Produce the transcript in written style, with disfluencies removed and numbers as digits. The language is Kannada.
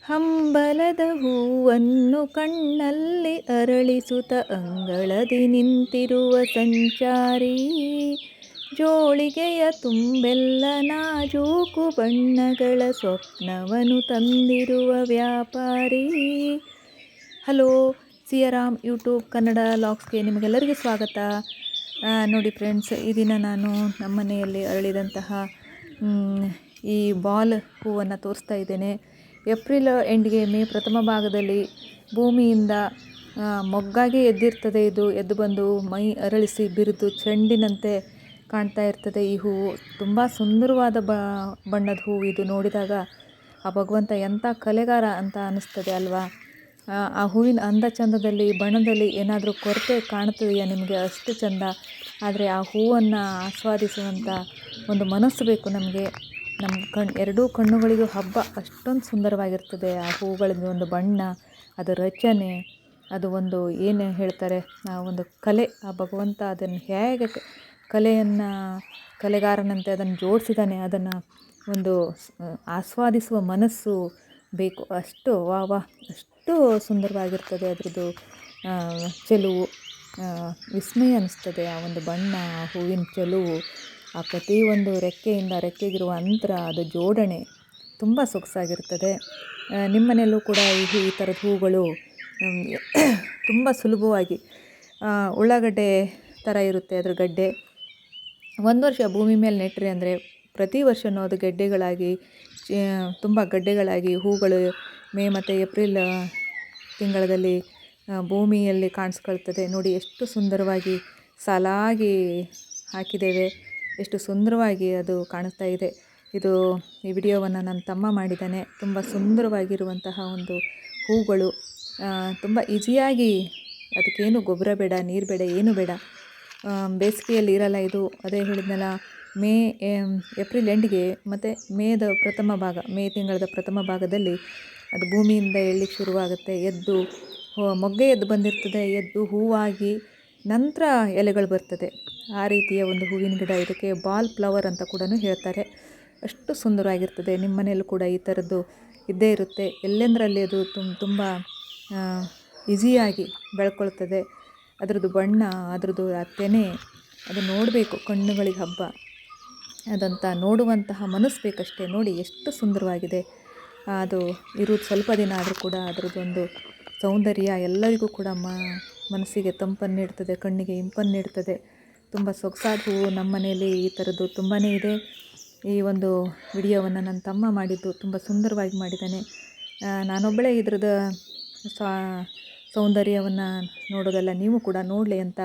ಹಂಬಲದ ಹೂವನ್ನು ಕಣ್ಣಲ್ಲಿ ಅರಳಿಸುತ್ತ ಅಂಗಳದಿ ನಿಂತಿರುವ ಸಂಚಾರಿ, ಜೋಳಿಗೆಯ ತುಂಬೆಲ್ಲ ನಾಜೂಕು ಬಣ್ಣಗಳ ಸ್ವಪ್ನವನ್ನು ತಂದಿರುವ ವ್ಯಾಪಾರಿ. ಹಲೋ, ಸಿಯಾರಾಮ್ ಯೂಟ್ಯೂಬ್ ಕನ್ನಡ ಲಾಗ್ಸ್ಗೆ ನಿಮಗೆಲ್ಲರಿಗೂ ಸ್ವಾಗತ. ನೋಡಿ ಫ್ರೆಂಡ್ಸ್, ಈ ದಿನ ನಾನು ನಮ್ಮ ಮನೆಯಲ್ಲಿ ಅರಳಿದಂತಹ ಈ ಬಾಲ್ ಹೂವನ್ನು ತೋರಿಸ್ತಾ ಇದ್ದೇನೆ. ಏಪ್ರಿಲ್ ಎಂಡ್ಗೆ ಮೇ ಪ್ರಥಮ ಭಾಗದಲ್ಲಿ ಭೂಮಿಯಿಂದ ಮೊಗ್ಗಾಗಿ ಎದ್ದಿರ್ತದೆ. ಇದು ಎದ್ದು ಬಂದು ಮೈ ಅರಳಿಸಿ ಬಿರಿದು ಚೆಂಡಿನಂತೆ ಕಾಣ್ತಾ ಇರ್ತದೆ. ಈ ಹೂವು ತುಂಬ ಸುಂದರವಾದ ಬಣ್ಣದ ಹೂವು. ಇದು ನೋಡಿದಾಗ ಆ ಭಗವಂತ ಎಂಥ ಕಲೆಗಾರ ಅಂತ ಅನ್ನಿಸ್ತದೆ ಅಲ್ವಾ. ಆ ಹೂವಿನ ಅಂದ ಚಂದದಲ್ಲಿ, ಬಣ್ಣದಲ್ಲಿ ಏನಾದರೂ ಕೊರತೆ ಕಾಣ್ತದೆಯಾ ನಿಮಗೆ? ಅಷ್ಟು ಚಂದ. ಆದರೆ ಆ ಹೂವನ್ನು ಆಸ್ವಾದಿಸುವಂಥ ಒಂದು ಮನಸ್ಸು ಬೇಕು ನಮಗೆ. ನಮ್ಮ ಎರಡೂ ಕಣ್ಣುಗಳಿಗೂ ಹಬ್ಬ, ಅಷ್ಟೊಂದು ಸುಂದರವಾಗಿರ್ತದೆ ಆ ಹೂಗಳಿಂದ ಒಂದು ಬಣ್ಣ, ಅದು ರಚನೆ, ಅದು ಒಂದು ಏನು ಹೇಳ್ತಾರೆ, ಆ ಒಂದು ಕಲೆ. ಆ ಭಗವಂತ ಅದನ್ನು ಹೇಗೆ ಕಲೆಗಾರನಂತೆ ಅದನ್ನು ಜೋಡಿಸಿದ್ದಾನೆ, ಅದನ್ನು ಒಂದು ಆಸ್ವಾದಿಸುವ ಮನಸ್ಸು ಬೇಕು. ಅಷ್ಟು ಅಷ್ಟು ಸುಂದರವಾಗಿರ್ತದೆ ಅದರದ್ದು ಚೆಲುವು. ವಿಸ್ಮಯ ಅನ್ನಿಸ್ತದೆ ಆ ಒಂದು ಬಣ್ಣ, ಆ ಹೂವಿನ ಚೆಲುವು, ಆ ಪ್ರತಿಯೊಂದು ರೆಕ್ಕೆಯಿಂದ ರೆಕ್ಕೆಗಿರುವ ಅಂತರ, ಅದು ಜೋಡಣೆ ತುಂಬ ಸೊಗಸಾಗಿರ್ತದೆ. ನಿಮ್ಮ ಮನೆಯಲ್ಲೂ ಕೂಡ ಈ ಥರದ ಹೂಗಳು ತುಂಬ ಸುಲಭವಾಗಿ ಉಳ್ಳಾಗಡ್ಡೆ ಥರ ಇರುತ್ತೆ ಅದರ ಗಡ್ಡೆ. ಒಂದು ವರ್ಷ ಭೂಮಿ ಮೇಲೆ ನೆಟ್ಟರೆ ಅಂದರೆ ಪ್ರತಿ ವರ್ಷವೂ ಅದು ಗೆಡ್ಡೆಗಳಾಗಿ, ತುಂಬ ಗಡ್ಡೆಗಳಾಗಿ ಹೂಗಳು ಮೇ ಮತ್ತು ಏಪ್ರಿಲ್ ತಿಂಗಳಲ್ಲಿ ಭೂಮಿಯಲ್ಲಿ ಕಾಣಿಸ್ಕೊಳ್ತದೆ. ನೋಡಿ ಎಷ್ಟು ಸುಂದರವಾಗಿ ಸಾಲಾಗಿ ಹಾಕಿದ್ದೇವೆ, ಎಷ್ಟು ಸುಂದರವಾಗಿ ಅದು ಕಾಣಿಸ್ತಾ ಇದೆ. ಈ ವಿಡಿಯೋವನ್ನು ನನ್ನ ತಮ್ಮ ಮಾಡಿದ್ದಾನೆ. ತುಂಬ ಸುಂದರವಾಗಿರುವಂತಹ ಒಂದು ಹೂಗಳು, ತುಂಬ ಈಸಿಯಾಗಿ, ಅದಕ್ಕೇನು ಗೊಬ್ಬರ ಬೇಡ, ನೀರು ಬೇಡ, ಏನೂ ಬೇಡ. ಬೇಸಿಗೆಯಲ್ಲಿ ಇರಲ್ಲ ಇದು. ಅದೇ ಹೇಳಿದ್ನಲ್ಲ, ಏಪ್ರಿಲ್ ಎಂಡ್ಗೆ ಮತ್ತು ಮೇ ತಿಂಗಳದ ಪ್ರಥಮ ಭಾಗದಲ್ಲಿ ಅದು ಭೂಮಿಯಿಂದ ಏಳಲಿಕ್ಕೆ ಶುರುವಾಗುತ್ತೆ. ಮೊಗ್ಗೆ ಎದ್ದು ಬಂದಿರ್ತದೆ, ಎದ್ದು ಹೂವಾಗಿ ನಂತರ ಎಲೆಗಳು ಬರ್ತದೆ. ಆ ರೀತಿಯ ಒಂದು ಹೂವಿನ ಗಿಡ. ಇದಕ್ಕೆ ಬಾಲ್ ಫ್ಲವರ್ ಅಂತ ಕೂಡ ಹೇಳ್ತಾರೆ. ಅಷ್ಟು ಸುಂದರವಾಗಿರ್ತದೆ. ನಿಮ್ಮ ಮನೆಯಲ್ಲೂ ಕೂಡ ಈ ಥರದ್ದು ಇದ್ದೇ ಇರುತ್ತೆ. ಎಲ್ಲೆಂದರಲ್ಲಿ ಅದು ತುಂಬ ಈಸಿಯಾಗಿ ಬೆಳ್ಕೊಳ್ತದೆ. ಅದರದ್ದು ಬಣ್ಣ, ಅದರದ್ದು ಆ ತೆನೆ, ಅದು ನೋಡಬೇಕು, ಕಣ್ಣುಗಳಿಗೆ ಹಬ್ಬ. ಅದಂತ ನೋಡುವಂತಹ ಮನಸ್ಸು ಬೇಕಷ್ಟೇ. ನೋಡಿ ಎಷ್ಟು ಸುಂದರವಾಗಿದೆ. ಅದು ಇರೋದು ಸ್ವಲ್ಪ ದಿನ ಆದರೂ ಕೂಡ ಅದರದ್ದೊಂದು ಸೌಂದರ್ಯ ಎಲ್ಲರಿಗೂ ಕೂಡ ಮನಸ್ಸಿಗೆ ತಂಪನ್ನು ನೀಡ್ತದೆ, ಕಣ್ಣಿಗೆ ಇಂಪನ್ನು ನೀಡ್ತದೆ. ತುಂಬ ಸೊಗಸಾದ ಹೂವು ನಮ್ಮ ಮನೆಯಲ್ಲಿ ಈ ಥರದ್ದು ತುಂಬಾ ಇದೆ. ಈ ಒಂದು ವಿಡಿಯೋವನ್ನು ನನ್ನ ತಮ್ಮ ಮಾಡಿದ್ದು, ತುಂಬ ಸುಂದರವಾಗಿ ಮಾಡಿದ್ದಾನೆ. ನಾನೊಬ್ಬಳೇ ಇದ್ರದ್ದು ಸೌಂದರ್ಯವನ್ನು ನೋಡೋದಲ್ಲ, ನೀವು ಕೂಡ ನೋಡಲಿ ಅಂತ